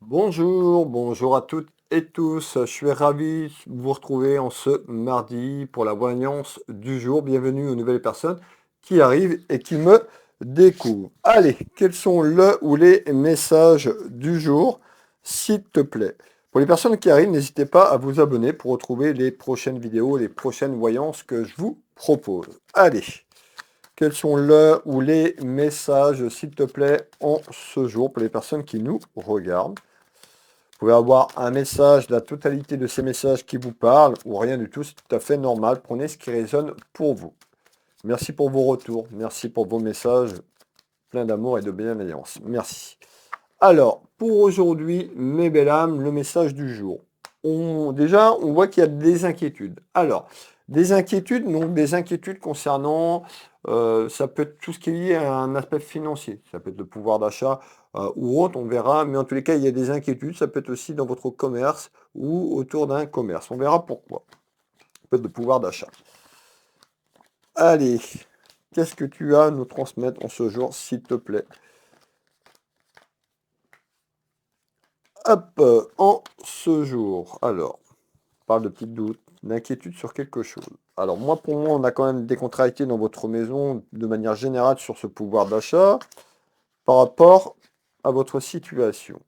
Bonjour à toutes et tous. Je suis ravi de vous retrouver en ce mardi pour la voyance du jour. Bienvenue aux nouvelles personnes qui arrivent et qui me découvrent. Allez, quels sont le ou les messages du jour, s'il te plaît? Pour les personnes qui arrivent, n'hésitez pas à vous abonner pour retrouver les prochaines vidéos, les prochaines voyances que je vous propose. Allez, quels sont le ou les messages, s'il te plaît, en ce jour pour les personnes qui nous regardent? Vous pouvez avoir un message, la totalité de ces messages qui vous parlent, ou rien du tout, c'est tout à fait normal. Prenez ce qui résonne pour vous. Merci pour vos retours, merci pour vos messages, plein d'amour et de bienveillance. Merci. Alors, pour aujourd'hui, mes belles âmes, le message du jour. Déjà, on voit qu'il y a des inquiétudes. Alors, des inquiétudes, donc des inquiétudes concernant, ça peut être tout ce qui est lié à un aspect financier. Ça peut être le pouvoir d'achat ou autre, on verra. Mais en tous les cas, il y a des inquiétudes. Ça peut être aussi dans votre commerce ou autour d'un commerce. On verra pourquoi. Ça peut être le pouvoir d'achat. Allez, qu'est-ce que tu as à nous transmettre en ce jour, s'il te plaît? Hop, en ce jour. Alors, on parle de petites doutes, d'inquiétude sur quelque chose. Alors moi, pour moi, on a quand même des contrariétés dans votre maison de manière générale sur ce pouvoir d'achat par rapport à votre situation.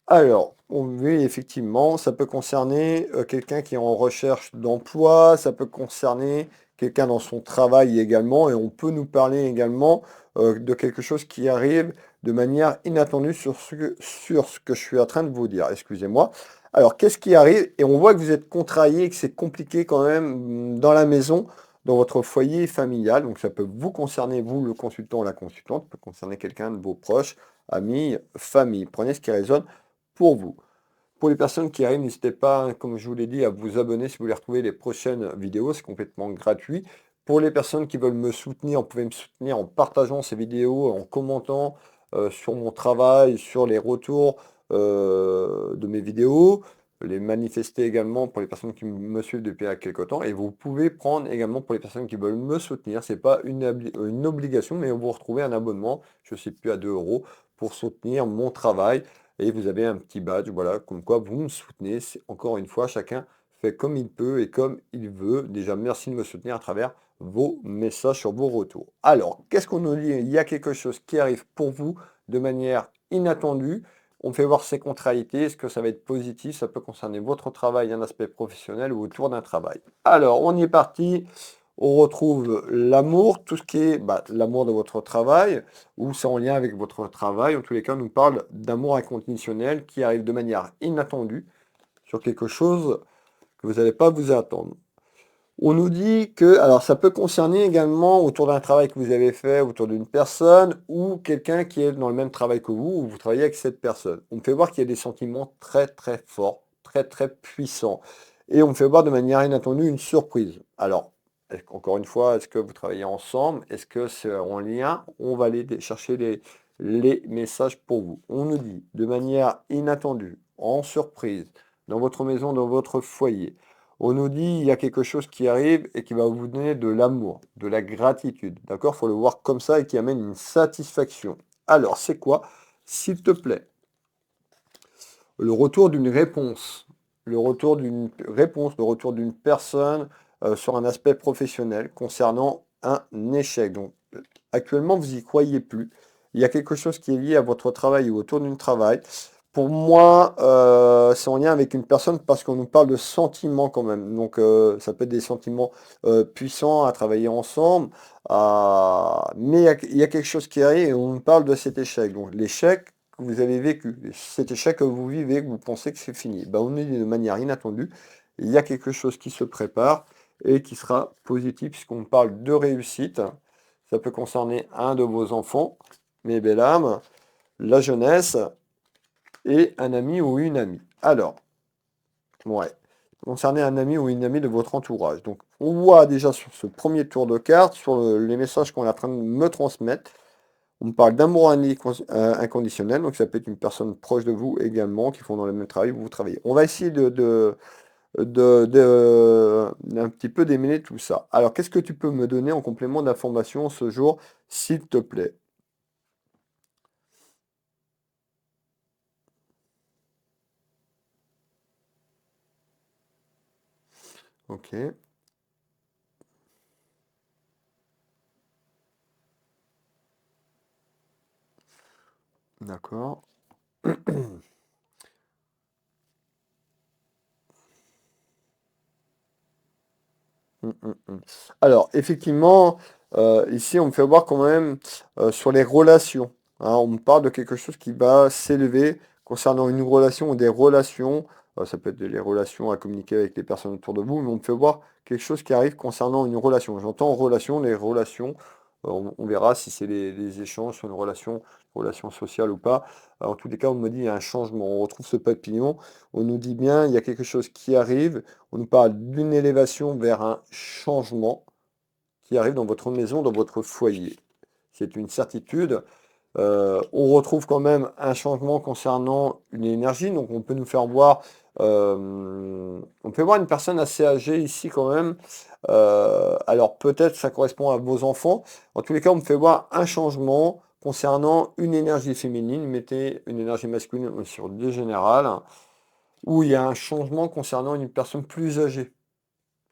Alors, on oui, effectivement, ça peut concerner quelqu'un qui est en recherche d'emploi, ça peut concerner quelqu'un dans son travail également, et on peut nous parler également de quelque chose qui arrive de manière inattendue sur ce que je suis en train de vous dire. Excusez-moi. Alors, qu'est-ce qui arrive? Et on voit que vous êtes contrarié, que c'est compliqué quand même dans la maison, dans votre foyer familial. Donc, ça peut vous concerner, vous, le consultant ou la consultante, ça peut concerner quelqu'un de vos proches, amis, famille. Prenez ce qui résonne pour vous. Pour les personnes qui arrivent, n'hésitez pas, hein, comme je vous l'ai dit, à vous abonner si vous voulez retrouver les prochaines vidéos. C'est complètement gratuit. Pour les personnes qui veulent me soutenir, vous pouvez me soutenir en partageant ces vidéos, en commentant sur mon travail, sur les retours de mes vidéos, les manifester également pour les personnes qui me suivent depuis quelque temps. Et vous pouvez prendre également pour les personnes qui veulent me soutenir. Ce n'est pas une obligation, mais vous retrouvez un abonnement, je ne sais plus, à 2 euros pour soutenir mon travail. Et vous avez un petit badge, voilà, comme quoi vous me soutenez. Encore une fois, chacun fait comme il peut et comme il veut. Déjà, merci de me soutenir à travers vos messages sur vos retours. Alors, qu'est-ce qu'on nous dit? Il y a quelque chose qui arrive pour vous de manière inattendue. On fait voir ses contrariétés. Est-ce que ça va être positif? Ça peut concerner votre travail, un aspect professionnel ou autour d'un travail. Alors, on y est parti. On retrouve l'amour, tout ce qui est l'amour de votre travail, ou c'est en lien avec votre travail. En tous les cas, on nous parle d'amour inconditionnel qui arrive de manière inattendue sur quelque chose que vous n'allez pas vous attendre. On nous dit que, alors ça peut concerner également autour d'un travail que vous avez fait, autour d'une personne, ou quelqu'un qui est dans le même travail que vous, ou vous travaillez avec cette personne. On me fait voir qu'il y a des sentiments très très forts, très très puissants. Et on me fait voir de manière inattendue une surprise. Alors, encore une fois, est-ce que vous travaillez ensemble? Est-ce que c'est en lien? On va aller chercher les messages pour vous. On nous dit de manière inattendue, en surprise, dans votre maison, dans votre foyer. On nous dit il y a quelque chose qui arrive et qui va vous donner de l'amour, de la gratitude. D'accord? Il faut le voir comme ça et qui amène une satisfaction. Alors, c'est quoi? S'il te plaît, le retour d'une réponse. Le retour d'une réponse, le retour d'une personne sur un aspect professionnel concernant un échec. Donc, actuellement, vous n'y croyez plus. Il y a quelque chose qui est lié à votre travail ou autour d'un travail. Pour moi, c'est en lien avec une personne parce qu'on nous parle de sentiments quand même. Donc, ça peut être des sentiments puissants à travailler ensemble. Mais il y a quelque chose qui arrive et on nous parle de cet échec. Donc, l'échec que vous avez vécu, cet échec que vous vivez, que vous pensez que c'est fini. Ben, on est de manière inattendue. Il y a quelque chose qui se prépare et qui sera positif puisqu'on parle de réussite. Ça peut concerner un de vos enfants, mes belles âmes, la jeunesse et un ami ou une amie. Alors, ouais, concerner un ami ou une amie de votre entourage. Donc, on voit déjà sur ce premier tour de carte, sur les messages qu'on est en train de me transmettre, on me parle d'amour inconditionnel, donc ça peut être une personne proche de vous également, qui font dans le même travail où vous travaillez. On va essayer d'un petit peu démêler tout ça. Alors, qu'est-ce que tu peux me donner en complément d'information ce jour, s'il te plaît? Ok, d'accord. Mm. Alors, effectivement, ici, on me fait voir quand même sur les relations, hein. On me parle de quelque chose qui va s'élever concernant une relation ou des relations. Ça peut être les relations à communiquer avec les personnes autour de vous, mais on me fait voir quelque chose qui arrive concernant une relation. J'entends relation, les relations. On verra si c'est les échanges sur une relation sociale ou pas. En tous les cas, on me dit il y a un changement. On retrouve ce papillon. On nous dit bien il y a quelque chose qui arrive. On nous parle d'une élévation vers un changement qui arrive dans votre maison, dans votre foyer. C'est une certitude. On retrouve quand même un changement concernant une énergie. Donc on peut nous faire voir, on peut voir une personne assez âgée ici quand même. Alors peut-être ça correspond à vos enfants. En tous les cas, on me fait voir un changement concernant une énergie féminine. Mettez une énergie masculine sur des générales, où il y a un changement concernant une personne plus âgée.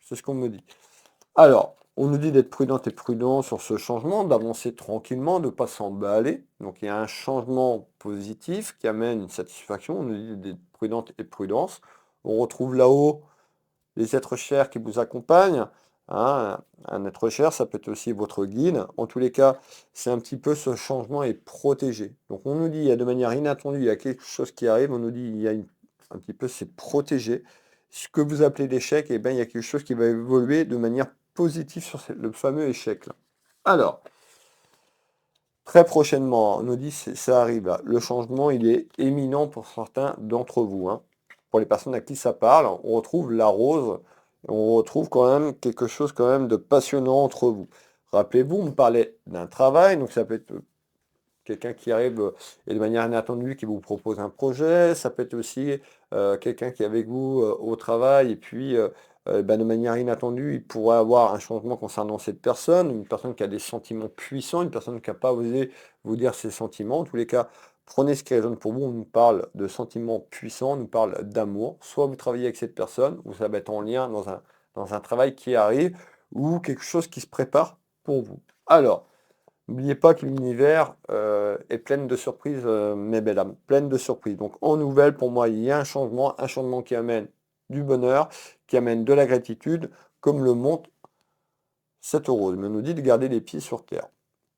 C'est ce qu'on me dit. Alors, on nous dit d'être prudente et prudent sur ce changement, d'avancer tranquillement, de ne pas s'emballer. Donc il y a un changement positif qui amène une satisfaction. On nous dit d'être prudente et prudence. On retrouve là-haut les êtres chers qui vous accompagnent, hein. Un être cher, ça peut être aussi votre guide. En tous les cas, c'est un petit peu ce changement est protégé. Donc on nous dit, il y a de manière inattendue, il y a quelque chose qui arrive. On nous dit, il y a un petit peu, c'est protégé. Ce que vous appelez l'échec, eh bien, il y a quelque chose qui va évoluer de manière positive sur le fameux échec là. Alors, très prochainement, on nous dit, ça arrive là. Le changement, il est éminent pour certains d'entre vous, hein. Pour les personnes à qui ça parle, on retrouve la rose, on retrouve quand même quelque chose quand même de passionnant entre vous. Rappelez-vous, on me parlait d'un travail, donc ça peut être quelqu'un qui arrive et de manière inattendue qui vous propose un projet. Ça peut être aussi quelqu'un qui est avec vous au travail et puis ben, de manière inattendue, il pourrait avoir un changement concernant cette personne, une personne qui a des sentiments puissants, une personne qui n'a pas osé vous dire ses sentiments. En tous les cas, prenez ce qui résonne pour vous. On nous parle de sentiments puissants, on nous parle d'amour. Soit vous travaillez avec cette personne, ou ça va être en lien dans un travail qui arrive, ou quelque chose qui se prépare pour vous. Alors, n'oubliez pas que l'univers est plein de surprises, mes belles âmes, pleine de surprises. Donc en nouvelle, pour moi, il y a un changement qui amène du bonheur, qui amène de la gratitude, comme le montre cette rose. Mais on nous dit de garder les pieds sur terre.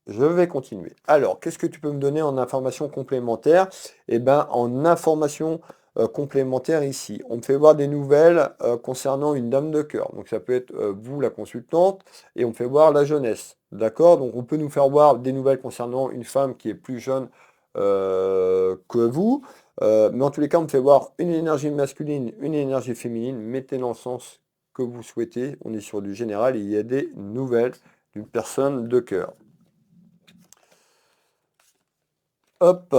Je vais continuer. Alors, qu'est-ce que tu peux me donner en information complémentaire? Eh bien, en information complémentaire ici, on me fait voir des nouvelles concernant une dame de cœur. Donc, ça peut être vous, la consultante, et on me fait voir la jeunesse. D'accord? Donc, on peut nous faire voir des nouvelles concernant une femme qui est plus jeune que vous. Mais en tous les cas, on me fait voir une énergie masculine, une énergie féminine. Mettez dans le sens que vous souhaitez. On est sur du général. Il y a des nouvelles d'une personne de cœur. Hop,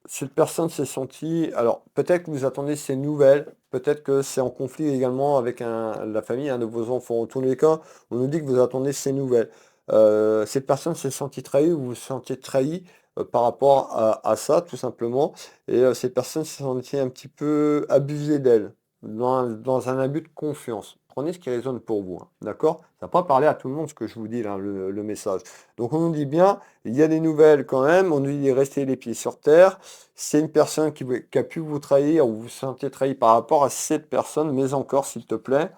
cette personne s'est sentie. Alors, peut-être que vous attendez ces nouvelles, peut-être que c'est en conflit également avec la famille, un de vos enfants. En tous les cas, on nous dit que vous attendez ces nouvelles. Cette personne s'est sentie trahie ou vous vous sentiez trahi par rapport à ça, tout simplement. Et cette personne s'est sentie un petit peu abusée d'elle, dans un abus de confiance. Prenez ce qui résonne pour vous, hein, d'accord? Ça va pas parler à tout le monde ce que je vous dis là, le message. Donc on nous dit bien. Il y a des nouvelles quand même, on nous dit de rester les pieds sur terre. C'est une personne qui a pu vous trahir ou vous vous sentez trahi par rapport à cette personne, mais encore, s'il te plaît.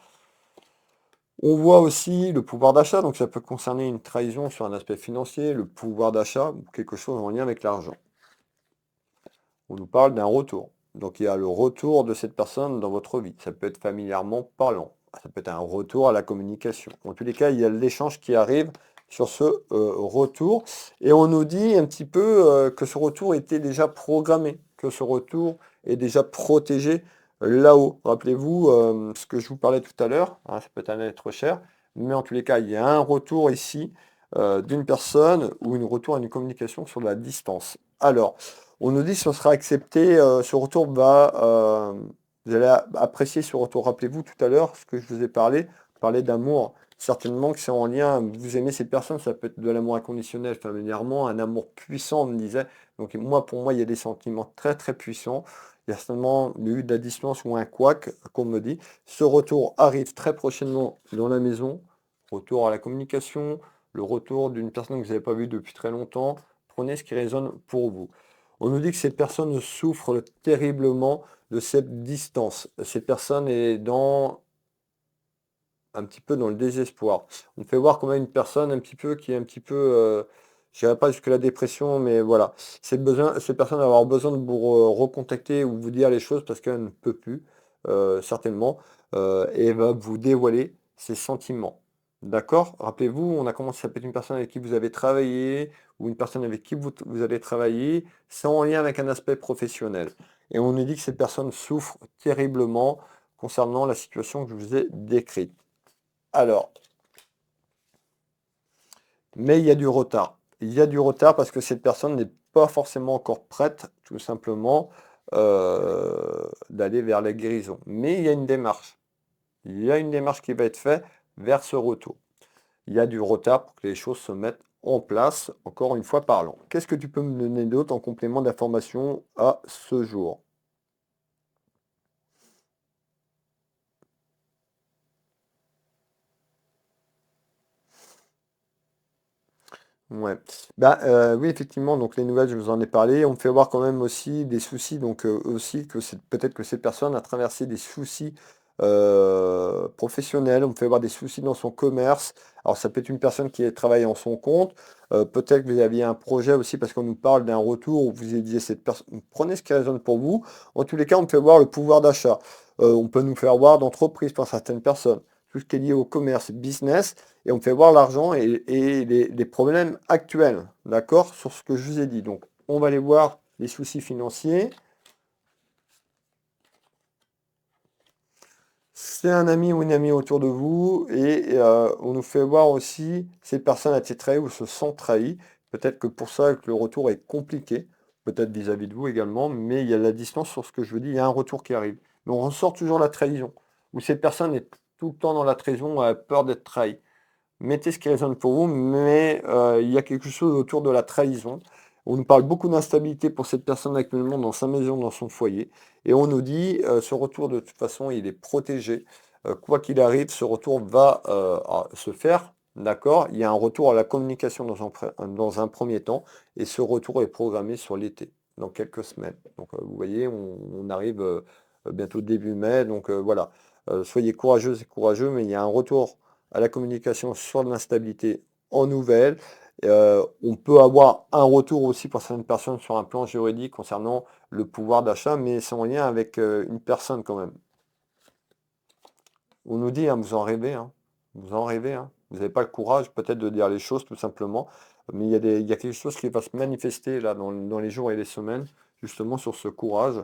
On voit aussi le pouvoir d'achat, donc ça peut concerner une trahison sur un aspect financier, le pouvoir d'achat ou quelque chose en lien avec l'argent. On nous parle d'un retour. Donc il y a le retour de cette personne dans votre vie. Ça peut être familièrement parlant. Ça peut être un retour à la communication. En tous les cas, il y a l'échange qui arrive sur ce retour. Et on nous dit un petit peu que ce retour était déjà programmé, que ce retour est déjà protégé là-haut. Rappelez-vous ce que je vous parlais tout à l'heure, hein, ça peut être un être cher, mais en tous les cas, il y a un retour ici d'une personne ou une retour à une communication sur la distance. Alors, on nous dit que ce sera accepté, ce retour va, vous allez apprécier ce retour. Rappelez-vous tout à l'heure ce que je vous ai parlé d'amour. Certainement que c'est en lien, vous aimez cette personne, ça peut être de l'amour inconditionnel familièrement, un amour puissant, on me disait, Donc moi, pour moi, il y a des sentiments très très puissants. Il y a seulement eu de la distance ou un couac, qu'on me dit. Ce retour arrive très prochainement dans la maison. Retour à la communication, le retour d'une personne que vous n'avez pas vue depuis très longtemps. Prenez ce qui résonne pour vous. On nous dit que cette personne souffre terriblement de cette distance. Cette personne est un petit peu dans le désespoir. On fait voir comme une personne un petit peu qui est un petit peu, je dirais pas jusque la dépression, mais voilà. Cette personne va avoir besoin de vous recontacter ou vous dire les choses parce qu'elle ne peut plus, certainement, et elle va vous dévoiler ses sentiments. D'accord? Rappelez-vous, on a commencé, ça peut être une personne avec qui vous avez travaillé ou une personne avec qui vous allez travailler, c'est en lien avec un aspect professionnel. Et on nous dit que cette personne souffre terriblement concernant la situation que je vous ai décrite. Alors, mais il y a du retard. Il y a du retard parce que cette personne n'est pas forcément encore prête, tout simplement, d'aller vers la guérison. Mais il y a une démarche. Il y a une démarche qui va être faite vers ce retour. Il y a du retard pour que les choses se mettent en place, encore une fois parlant. Qu'est-ce que tu peux me donner d'autre en complément d'information à ce jour? Ouais. Bah, oui, effectivement, donc les nouvelles, je vous en ai parlé. On me fait voir quand même aussi des soucis, donc aussi que c'est peut-être que cette personne a traversé des soucis professionnels. On me fait voir des soucis dans son commerce. Alors, ça peut être une personne qui travaille en son compte. Peut-être que vous aviez un projet aussi, parce qu'on nous parle d'un retour où vous disiez cette personne. Prenez ce qui résonne pour vous. En tous les cas, on me fait voir le pouvoir d'achat. On peut nous faire voir d'entreprise par certaines personnes. Tout ce qui est lié au commerce, business et on me fait voir l'argent et les problèmes actuels, d'accord, sur ce que je vous ai dit. Donc, on va aller voir les soucis financiers. C'est un ami ou une amie autour de vous et on nous fait voir aussi cette personne a été trahie ou se sent trahie. Peut-être que pour ça que le retour est compliqué, peut-être vis-à-vis de vous également, mais il y a la distance sur ce que je vous dis, il y a un retour qui arrive. Mais on ressort toujours la trahison, où cette personne est tout le temps dans la trahison, a peur d'être trahie. Mettez ce qui résonne pour vous, mais il y a quelque chose autour de la trahison. On nous parle beaucoup d'instabilité pour cette personne actuellement dans sa maison, dans son foyer. Et on nous dit, ce retour, de toute façon, il est protégé. Quoi qu'il arrive, ce retour va se faire. D'accord? Il y a un retour à la communication dans un premier temps. Et ce retour est programmé sur l'été, dans quelques semaines. Donc, vous voyez, on arrive bientôt début mai. Donc, voilà. Soyez courageux et courageux, mais il y a un retour à la communication sur l'instabilité en nouvelles. On peut avoir un retour aussi pour certaines personnes sur un plan juridique concernant le pouvoir d'achat, mais c'est en lien avec une personne quand même. On nous dit, hein, vous en rêvez, hein, vous en rêvez, hein. Vous n'avez pas le courage peut-être de dire les choses tout simplement, mais il y a quelque chose qui va se manifester là dans les jours et les semaines, justement sur ce courage.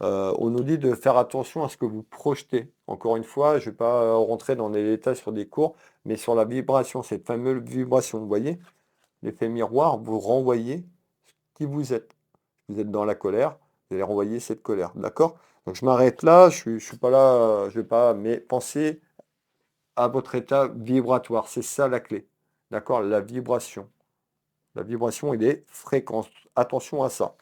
On nous dit de faire attention à ce que vous projetez. Encore une fois, je ne vais pas rentrer dans les détails sur des cours, mais sur la vibration, cette fameuse vibration, vous voyez, l'effet miroir, vous renvoyez qui vous êtes. Vous êtes dans la colère, vous allez renvoyer cette colère. D'accord? Donc je m'arrête là, je suis pas là, je vais pas, mais pensez à votre état vibratoire. C'est ça la clé. D'accord? La vibration. La vibration et les fréquences. Attention à ça.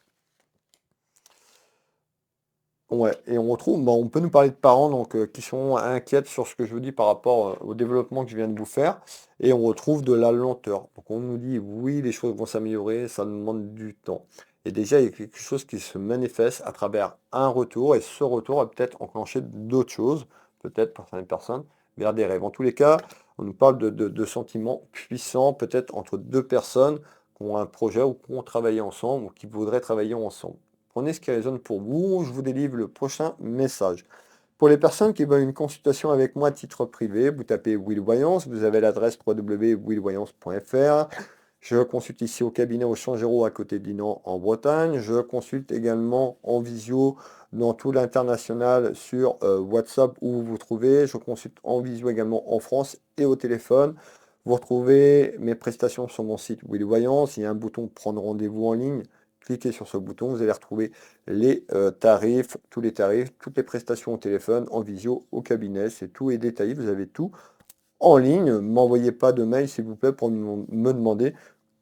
Ouais, et on retrouve, bon, on peut nous parler de parents donc, qui sont inquiets sur ce que je vous dis par rapport au développement que je viens de vous faire, et on retrouve de la lenteur. Donc on nous dit oui, les choses vont s'améliorer, ça demande du temps. Et déjà, il y a quelque chose qui se manifeste à travers un retour, et ce retour va peut-être enclencher d'autres choses, peut-être pour certaines personnes, vers des rêves. En tous les cas, on nous parle de sentiments puissants, peut-être entre deux personnes qui ont un projet ou qui ont travaillé ensemble, ou qui voudraient travailler ensemble. Prenez ce qui résonne pour vous, je vous délivre le prochain message. Pour les personnes qui veulent une consultation avec moi à titre privé, vous tapez Will Voyance, vous avez l'adresse www.willvoyance.fr. Je consulte ici au cabinet au Changero à côté de Dinan en Bretagne. Je consulte également en visio dans tout l'international sur WhatsApp où vous vous trouvez. Je consulte en visio également en France et au téléphone. Vous retrouvez mes prestations sur mon site Will Voyance. Il y a un bouton prendre rendez-vous en ligne. Cliquez sur ce bouton, vous allez retrouver les tarifs, tous les tarifs, toutes les prestations au téléphone, en visio, au cabinet. C'est tout est détaillé, vous avez tout en ligne. M'envoyez pas de mail s'il vous plaît pour me demander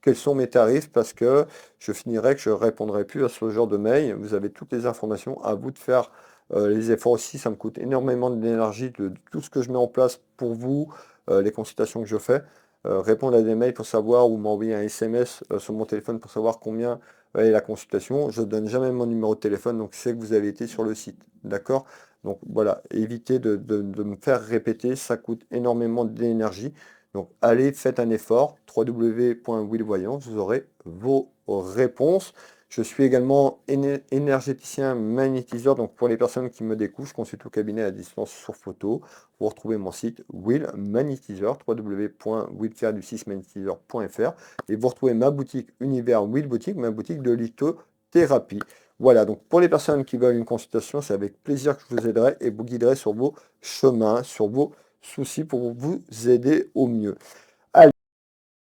quels sont mes tarifs, parce que je finirai que je ne répondrai plus à ce genre de mail. Vous avez toutes les informations, à vous de faire les efforts aussi. Ça me coûte énormément d'énergie de tout ce que je mets en place pour vous, les consultations que je fais. Répondre à des mails pour savoir ou m'envoyer un SMS sur mon téléphone pour savoir combien est la consultation. Je ne donne jamais mon numéro de téléphone, donc c'est que vous avez été sur le site. D'accord? Donc voilà, évitez de me faire répéter, ça coûte énormément d'énergie. Donc allez, faites un effort, www.willvoyance, vous aurez vos réponses. Je suis également énergéticien magnétiseur, donc pour les personnes qui me découvrent, je consulte au cabinet à distance sur photo. Vous retrouvez mon site Will Magnétiseur, www.will-magnétiseur.fr, et vous retrouvez ma boutique Univers Will Boutique, ma boutique de lithothérapie. Voilà, donc pour les personnes qui veulent une consultation, c'est avec plaisir que je vous aiderai et vous guiderai sur vos chemins, sur vos soucis pour vous aider au mieux.